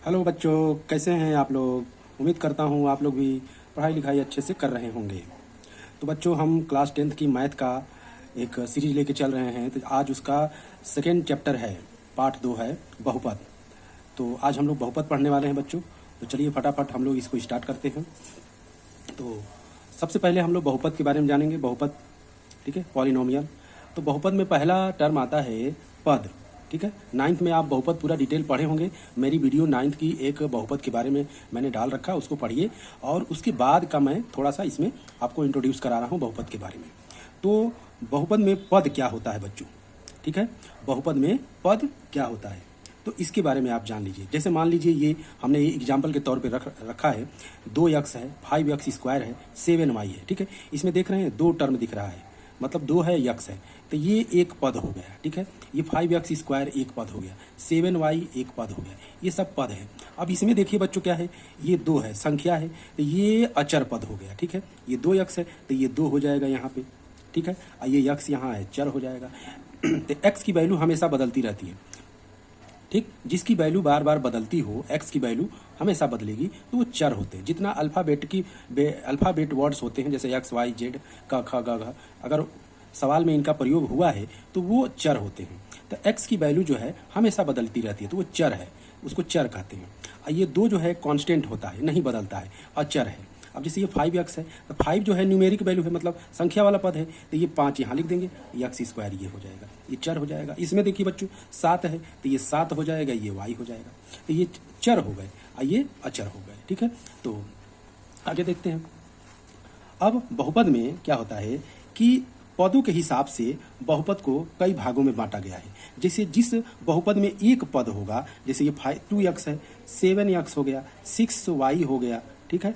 Hello बच्चों, कैसे हैं आप लोग। उम्मीद करता हूँ आप लोग भी पढ़ाई लिखाई अच्छे से कर रहे होंगे। तो बच्चों, हम क्लास 10th की मैथ का एक सीरीज लेके चल रहे हैं। तो आज उसका सेकेंड चैप्टर है, पार्ट 2 है बहुपद। तो आज हम लोग बहुपद पढ़ने वाले हैं बच्चों। तो चलिए फटाफट हम लोग इसको स्टार्ट करते हैं। तो सबसे पहले हम लोग बहुपद के बारे में जानेंगे। बहुपद, ठीक है, पॉलिनोमियल। तो बहुपद में पहला टर्म आता है पद, ठीक है। 9th में आप बहुपद पूरा डिटेल पढ़े होंगे। मेरी वीडियो 9th की एक बहुपद के बारे में मैंने डाल रखा, उसको पढ़िए। और उसके बाद का मैं थोड़ा सा इसमें आपको इंट्रोड्यूस करा रहा हूँ बहुपद के बारे में। तो बहुपद में पद क्या होता है बच्चों, ठीक है। बहुपद में पद क्या होता है तो इसके बारे में आप जान लीजिए। जैसे मान लीजिए ये हमने ये एग्जाम्पल के तौर पे रखा है। 2x है, 5x² है, 7y है, ठीक है। इसमें देख रहे हैं 2 टर्म दिख रहा है, मतलब 2 है, x है। तो ये एक पद हो गया, ठीक है। ये 5x² एक पद हो गया, 7y एक पद हो गया, ये सब पद है। अब इसमें देखिए बच्चों क्या है, ये 2 है, संख्या है, तो ये अचर पद हो गया, ठीक है। ये 2x है तो ये 2 हो जाएगा यहाँ पे, ठीक है। और ये x यहाँ है, चर हो जाएगा। तो x की वैल्यू हमेशा बदलती रहती है, ठीक। जिसकी वैल्यू बार बार बदलती हो, x की वैल्यू हमेशा बदलेगी, तो वो चर होते हैं। जितना अल्फ़ाबेट वर्ड्स होते हैं, जैसे x y z क ख ग घ, अगर सवाल में इनका प्रयोग हुआ है तो वो चर होते हैं। तो x की वैल्यू जो है हमेशा बदलती रहती है, तो वो चर है, उसको चर कहते हैं। और ये 2 जो है कांस्टेंट होता है, नहीं बदलता है, अचर है। अब जैसे ये 5x है, तो 5 जो है न्यूमेरिक वैल्यू है, मतलब संख्या वाला पद है, तो ये 5 यहाँ लिख देंगे, x² ये हो जाएगा, ये चर हो जाएगा। इसमें देखिए बच्चों 7 है, तो ये 7 हो जाएगा, ये y हो जाएगा। तो ये चर हो गए और ये अचर हो गए, ठीक है। तो आगे देखते हैं। अब बहुपद में क्या होता है कि पदों के हिसाब से बहुपद को कई भागों में बांटा गया है। जैसे जिस बहुपद में एक पद होगा, जैसे ये 2x है, 7x हो गया, 6y हो गया, ठीक है,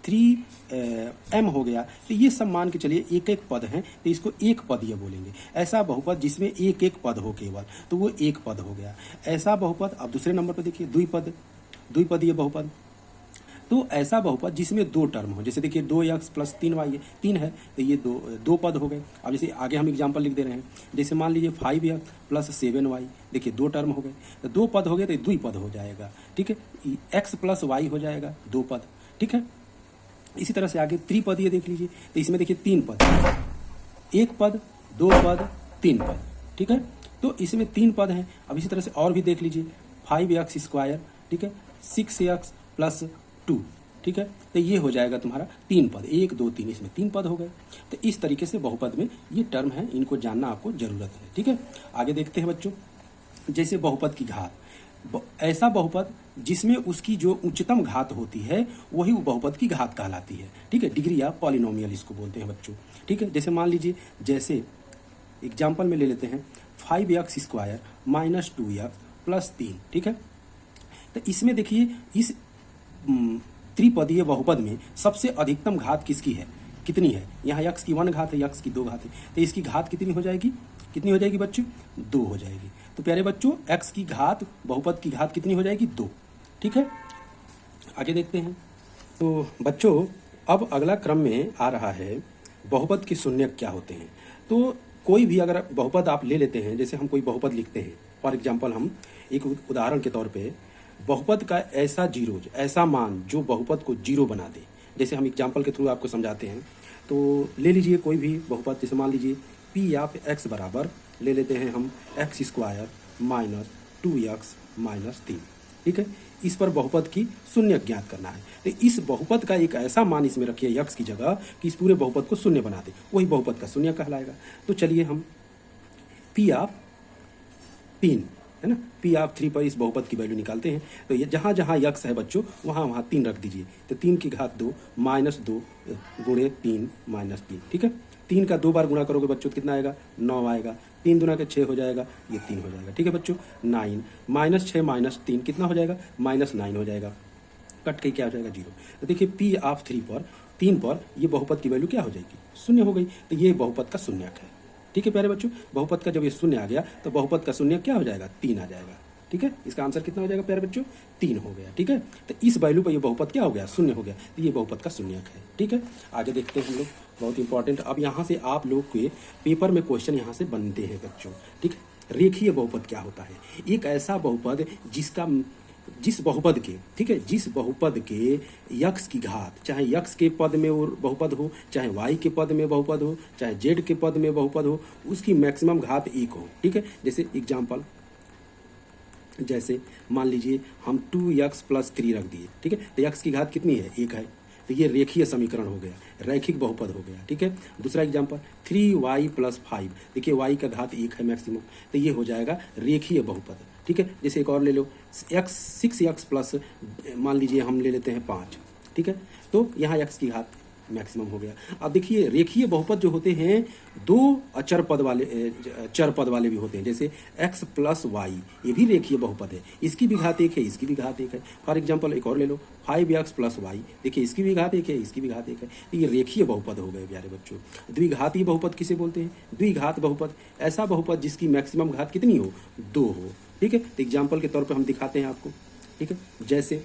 3m हो गया। तो ये सब मान के चलिए एक एक पद हैं, तो इसको एक पद ये बोलेंगे। ऐसा बहुपद जिसमें एक एक पद हो केवल, तो वो एक पद हो गया। ऐसा बहुपद, अब दूसरे नंबर पर देखिए द्विपदीय बहुपद। तो ऐसा बहुपद जिसमें 2 टर्म हो, जैसे देखिए 2x + 3y है, 3 है, तो ये दो पद हो गए। अब जैसे आगे हम एग्जांपल लिख दे रहे हैं, जैसे मान लीजिए 5x + 7y, देखिए 2 टर्म हो गए, तो 2 पद हो गए, तो द्विपद हो जाएगा, ठीक है। x + y हो जाएगा 2 पद, ठीक है। इसी तरह से आगे त्रिपदीय देख लीजिए, तो इसमें देखिए 3 पद, 1 पद, 2 पद, 3 पद, ठीक है। तो इसमें 3 पद हैं। अब इसी तरह से और भी देख लीजिए, 5x², ठीक है, 6x + 2, ठीक है। तो ये हो जाएगा तुम्हारा 3 पद, 1 2 3, इसमें 3 पद हो गए। तो इस तरीके से बहुपद में ये टर्म है, इनको जानना आपको जरूरत है, ठीक है। आगे देखते हैं बच्चों। जैसे बहुपद की घात, ऐसा बहुपद जिसमें उसकी जो उच्चतम घात होती है वही बहुपद की घात कहलाती है, ठीक है। डिग्री या पॉलिनोमियल इसको बोलते हैं बच्चों, ठीक है। जैसे मान लीजिए, जैसे एग्जाम्पल में ले लेते हैं 5x² - 2x + 3, ठीक है। तो इसमें देखिए इस त्रिपदीय बहुपद में सबसे अधिकतम घात किसकी है, कितनी है। यहाँ x की 1 घात है, x की 2 घात है, तो इसकी घात कितनी हो जाएगी, कितनी हो जाएगी बच्चों, 2 हो जाएगी। तो प्यारे बच्चों, x की घात, बहुपद की घात कितनी हो जाएगी, 2, ठीक है। आगे देखते हैं। तो बच्चों, अब अगला क्रम में आ रहा है बहुपद के शून्यक क्या होते हैं। तो कोई भी अगर बहुपद आप ले लेते हैं, जैसे हम कोई बहुपद लिखते हैं, फॉर एग्जाम्पल हम एक उदाहरण के तौर पे बहुपद का ऐसा मान जो बहुपद को 0 बना दे, जैसे हम एग्जाम्पल के थ्रू आपको समझाते हैं। तो ले लीजिए कोई भी बहुपद, जैसे मान लीजिए p(x) बराबर ले लेते हैं हम x² - 2x - 3, ठीक है। इस पर बहुपद की शून्य ज्ञात करना है। तो इस बहुपद का एक ऐसा मान इसमें रखिए x की जगह कि इस पूरे बहुपद को शून्य बना दे, वही बहुपद का शून्य कहलाएगा। तो चलिए हम p(3) है ना, p(3) पर इस बहुपद की वैल्यू निकालते हैं। तो ये जहाँ जहाँ x है बच्चों, वहाँ वहाँ 3 रख दीजिए। तो 3 की घात 2 - 2 × 3 - 3, ठीक है। 3 का 2 बार गुणा करोगे बच्चों तो कितना आएगा, 9 आएगा। 3 दूना के 6 हो जाएगा, ये 3 हो जाएगा, ठीक है बच्चों। 9 -6 - 3 कितना हो जाएगा, -9 हो जाएगा। कट के क्या हो जाएगा, 0। तो देखिए p(3) पर 3 पर ये बहुपद की वैल्यू क्या हो जाएगी, शून्य हो गई। तो ये बहुपद का शून्यक है, ठीक है प्यारे बच्चों। बहुपद का जब ये शून्य आ गया तो बहुपद का शून्य क्या हो जाएगा, 3 आ जाएगा, ठीक है। इसका आंसर कितना हो जाएगा प्यारे बच्चों, 3 हो गया, ठीक है। तो इस वैल्यू पर ये बहुपद क्या हो गया, शून्य हो गया। तो ये बहुपद का शून्यक है, ठीक है। आगे देखते हैं हम लोग, बहुत इंपॉर्टेंट। अब यहाँ से आप लोग के पेपर में क्वेश्चन यहाँ से बनते हैं बच्चों, ठीक है। रेखीय बहुपद क्या होता है, एक ऐसा बहुपद जिसका जिस बहुपद के, ठीक है, जिस बहुपद के यक्स की घात, चाहे यक्स के पद में वो बहुपद हो, चाहे वाई के पद में बहुपद हो, चाहे जेड के पद में बहुपद हो, उसकी मैक्सिमम घात 1 हो, ठीक है। जैसे एग्जाम्पल, जैसे मान लीजिए हम 2x + 3 रख दिए, ठीक है, तो x की घात कितनी है, 1 है, तो ये रेखीय समीकरण हो गया, रैखिक बहुपद हो गया, ठीक है। दूसरा एग्जाम्पल 3y + 5, देखिए y का घात 1 है मैक्सिमम, तो ये हो जाएगा रेखीय बहुपद, ठीक है। जैसे एक और ले लो, 6x प्लस मान लीजिए हम ले लेते हैं 5, ठीक है, तो यहाँ x की घात मैक्सिमम हो गया। अब देखिए रेखीय बहुपद जो होते हैं दो अचर पद वाले, चर पद वाले भी होते हैं, जैसे x + y, ये भी रेखीय बहुपद है, इसकी भी घात 1 है, इसकी भी घात 1 है। फॉर एग्जाम्पल एक और ले लो, 5x + y, देखिए इसकी भी घात 1 है, इसकी भी घात 1 है, तो ये रेखीय बहुपद हो गए प्यारे बच्चों। द्विघातीय बहुपद किसे बोलते हैं, द्विघात बहुपद, ऐसा बहुपद जिसकी मैक्सिमम घात कितनी हो, 2 हो, ठीक है। तो एग्जाम्पल के तौर पर हम दिखाते हैं आपको, ठीक है। जैसे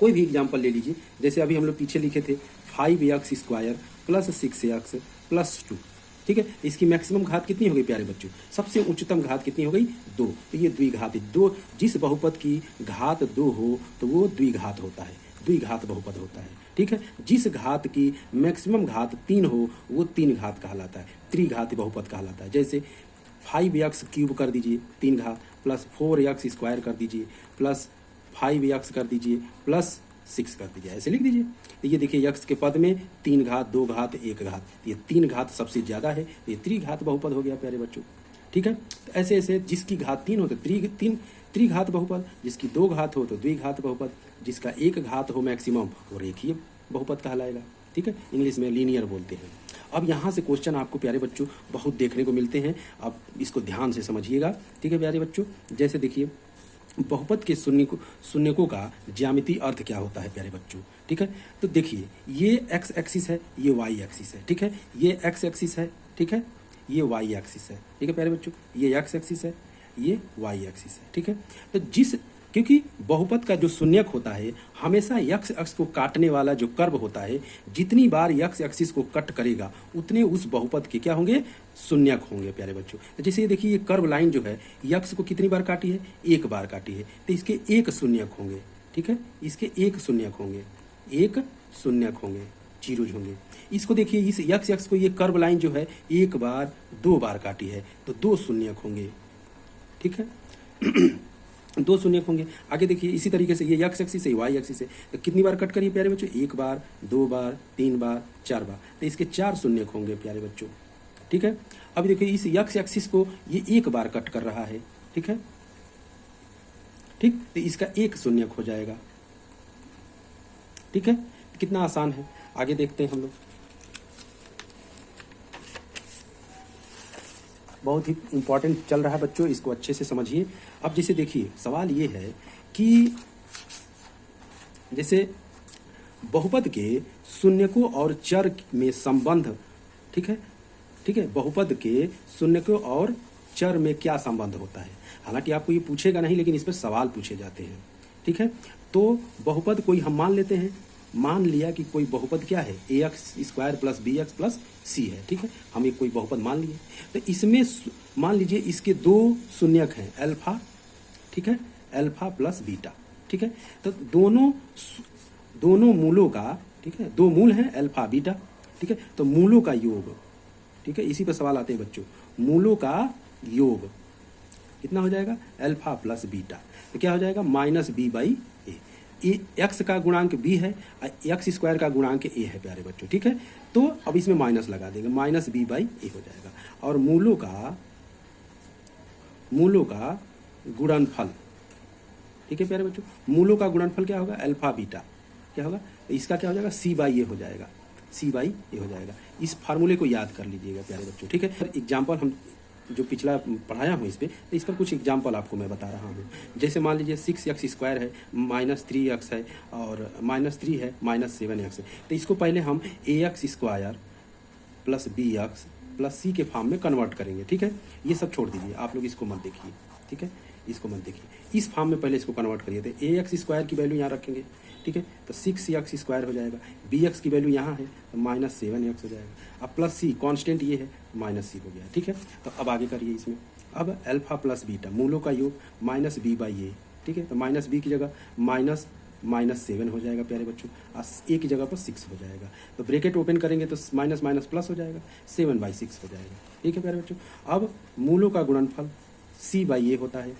कोई भी एग्जाम्पल ले लीजिए, जैसे अभी हम लोग पीछे लिखे थे 5x² + 6x + 2, ठीक है, इसकी मैक्सिमम घात कितनी हो गई प्यारे बच्चों, सबसे उच्चतम घात कितनी हो गई, 2, तो ये द्विघात है। दो, जिस बहुपद की घात 2 हो तो वो द्विघात होता है, द्विघात बहुपद होता है, ठीक है। जिस घात की मैक्सिमम घात 3 हो वो 3 घात कहलाता है, त्रिघात बहुपद कहलाता है। जैसे 5x³ कर दीजिए 3 घात, प्लस 4x² कर दीजिए, प्लस 5x कर दीजिए, प्लस 6 कर दीजिए, ऐसे लिख दीजिए। तो ये देखिए x के पद में 3 घात, 2 घात, 1 घात, ये 3 घात सबसे ज़्यादा है, ये त्रिघात बहुपद हो गया प्यारे बच्चों, ठीक है। तो ऐसे ऐसे जिसकी घात 3 हो तो त्रिघात बहुपद, जिसकी 2 घात हो तो द्विघात बहुपद, जिसका 1 घात हो मैक्सिमम वो रेखीय बहुपद कहलाएगा, ठीक है, इंग्लिश में लीनियर बोलते हैं। अब यहाँ से क्वेश्चन आपको प्यारे बच्चों बहुत देखने को मिलते हैं, आप इसको ध्यान से समझिएगा, ठीक है प्यारे बच्चों। जैसे देखिए बहुपद के शून्यकों का ज्यामितीय अर्थ क्या होता है प्यारे बच्चों, ठीक है। तो देखिए ये x एक्सिस है, ये y एक्सिस है, ठीक है, ये x एक्सिस है, ठीक है, ये y एक्सिस है, ठीक है प्यारे बच्चों, ये x एक्सिस है, ये y एक्सिस है, ठीक है। तो क्योंकि बहुपद का जो शून्यक होता है हमेशा x अक्ष को काटने वाला जो कर्व होता है, जितनी बार x एक्सिस को कट करेगा उतने उस बहुपद के क्या होंगे, शून्यक होंगे प्यारे बच्चों। तो जैसे ये देखिए ये कर्व लाइन जो है x को कितनी बार काटी है, 1 बार काटी है, तो इसके 1 शून्यक होंगे, ठीक है, इसके 1 शून्यक होंगे, 1 शून्यक होंगे, जीरोज होंगे। इसको देखिए इस x को ये कर्व लाइन जो है 1 बार 2 बार काटी है, तो 2 शून्यक होंगे, ठीक है 2 शून्यक होंगे। आगे देखिए इसी तरीके से ये x एक्सिस है, y एक्सिस है, तो कितनी बार कट करिए प्यारे बच्चों, 1 बार, 2 बार, 3 बार, 4 बार, तो इसके 4 शून्यक होंगे प्यारे बच्चों, ठीक है। अब देखिए इस x एक्सिस को ये 1 बार कट कर रहा है, ठीक है, ठीक, तो इसका 1 शून्यक हो जाएगा, ठीक है। कितना आसान है, आगे देखते हैं हम लोग। बहुत ही इंपॉर्टेंट चल रहा है बच्चों, इसको अच्छे से समझिए। अब जैसे देखिए सवाल ये है कि जैसे बहुपद के शून्यकों और चर में संबंध, ठीक है, ठीक है, बहुपद के शून्यकों और चर में क्या संबंध होता है। हालांकि आपको ये पूछेगा नहीं, लेकिन इस पर सवाल पूछे जाते हैं, ठीक है। तो बहुपद कोई हम मान लेते हैं, मान लिया कि कोई बहुपद क्या है, ax² + bx + c है, ठीक है, हम एक कोई बहुपद मान लिए। तो इसमें मान लीजिए इसके 2 शून्यक हैं, अल्फा, ठीक है, अल्फा + बीटा, ठीक है। तो दोनों मूलों का, ठीक है, 2 मूल हैं अल्फा बीटा, ठीक है, तो मूलों का योग, ठीक है, इसी पर सवाल आते हैं बच्चों, मूलों का योग कितना हो जाएगा, अल्फा + बीटा, तो क्या हो जाएगा -b/a। ये x का गुणांक b है, x² का गुणांक a है प्यारे बच्चों, ठीक है। तो अब इसमें माइनस लगा देंगे, -b/a हो जाएगा। और मूलों का गुणनफल, ठीक है प्यारे बच्चों, मूलों का गुणनफल क्या होगा, अल्फा बीटा क्या होगा, तो इसका क्या हो जाएगा, c/a हो जाएगा, c/a हो जाएगा। इस फार्मूले को याद कर लीजिएगा प्यारे बच्चों, ठीक है। एग्जाम्पल हम जो पिछला पढ़ाया हूँ तो इस पर कुछ एग्जाम्पल आपको मैं बता रहा हूँ। जैसे मान लीजिए 6x² है, -3x है, और -3 है, -7x है, तो इसको पहले हम ax² + bx + c के फॉर्म में कन्वर्ट करेंगे, ठीक है। ये सब छोड़ दीजिए, आप लोग इसको मत देखिए, ठीक है, इसको मत देखिए, इस फॉर्म में पहले इसको कन्वर्ट करिए। तो ax² की वैल्यू यहाँ रखेंगे, ठीक है, तो 6x² हो जाएगा, bx की वैल्यू यहाँ है तो -7x हो जाएगा, अब +c कांस्टेंट ये है, -c हो गया, ठीक है। तो अब आगे करिए इसमें, अब अल्फा + बीटा मूलों का योग -b/a, ठीक है। तो माइनस बी की जगह माइनस माइनस 7 हो जाएगा प्यारे बच्चों, और ए की जगह पर 6 हो जाएगा। तो ब्रैकेट ओपन करेंगे तो माइनस माइनस प्लस हो जाएगा, 7/6 हो जाएगा, ठीक है प्यारे बच्चों। अब मूलों का गुणनफल c/a होता है।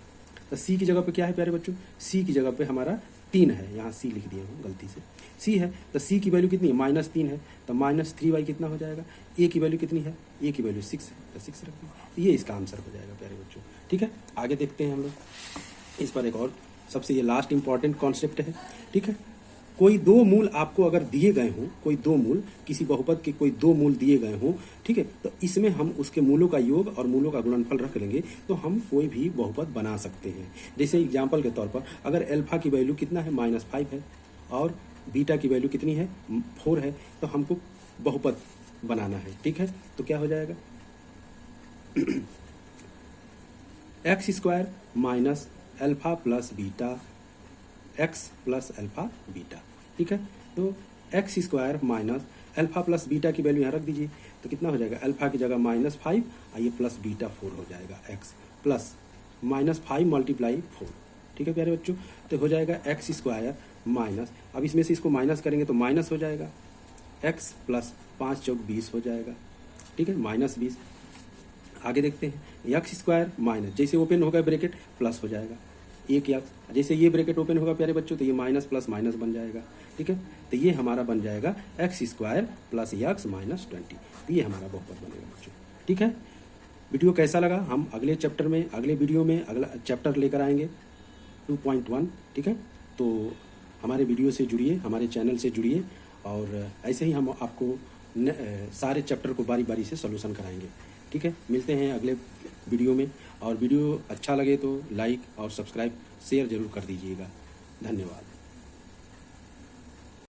तो c की जगह पे क्या है प्यारे बच्चों, c की जगह पे हमारा 3 है, यहाँ c लिख दिए हूँ गलती से, c है। तो c की वैल्यू कितनी है, -3 है, तो -3/, कितना हो जाएगा, a की वैल्यू कितनी है, a की वैल्यू 6 है, तो 6 रख दिए। तो ये इसका आंसर हो जाएगा प्यारे बच्चों, ठीक है। आगे देखते हैं हम लोग इस पर एक और सबसे ये लास्ट इंपॉर्टेंट कॉन्सेप्ट है, ठीक है। कोई दो मूल आपको अगर दिए गए हों, कोई दो मूल, किसी बहुपद के कोई दो मूल दिए गए हों, ठीक है, तो इसमें हम उसके मूलों का योग और मूलों का गुणनफल रख लेंगे तो हम कोई भी बहुपद बना सकते हैं। जैसे एग्जाम्पल के तौर पर अगर अल्फा की वैल्यू कितना है, -5 है, और बीटा की वैल्यू कितनी है, 4 है, तो हमको बहुपद बनाना है, ठीक है। तो क्या हो जाएगा, x² minus alpha plus beta x plus alpha beta, ठीक है। तो x² minus alpha plus beta की वैल्यू यहाँ रख दीजिए, तो कितना हो जाएगा, अल्फा की जगह -5 और ये प्लस बीटा 4 हो जाएगा, x प्लस -5 × 4, ठीक है प्यारे बच्चों। तो हो जाएगा x² माइनस, अब इसमें से इसको माइनस करेंगे तो माइनस हो जाएगा, x प्लस 5 × 20 हो जाएगा, ठीक है, -20। आगे देखते हैं, x² माइनस, जैसे ओपन होगा ब्रैकेट प्लस हो जाएगा, एक यक्स, जैसे ये ब्रैकेट ओपन होगा प्यारे बच्चों तो ये माइनस प्लस माइनस बन जाएगा, ठीक है। तो ये हमारा बन जाएगा x² प्लस x माइनस 20, तो ये हमारा बहुपद बनेगा बच्चों, ठीक है। वीडियो कैसा लगा, हम अगले चैप्टर में, अगले वीडियो में अगला चैप्टर लेकर आएंगे 2.1, ठीक है। तो हमारे वीडियो से जुड़िए, हमारे चैनल से जुड़िए, और ऐसे ही हम आपको सारे चैप्टर को बारी बारी से सॉल्यूशन कराएंगे, ठीक है। मिलते हैं अगले वीडियो में, और वीडियो अच्छा लगे तो लाइक और सब्सक्राइब शेयर जरूर कर दीजिएगा। धन्यवाद।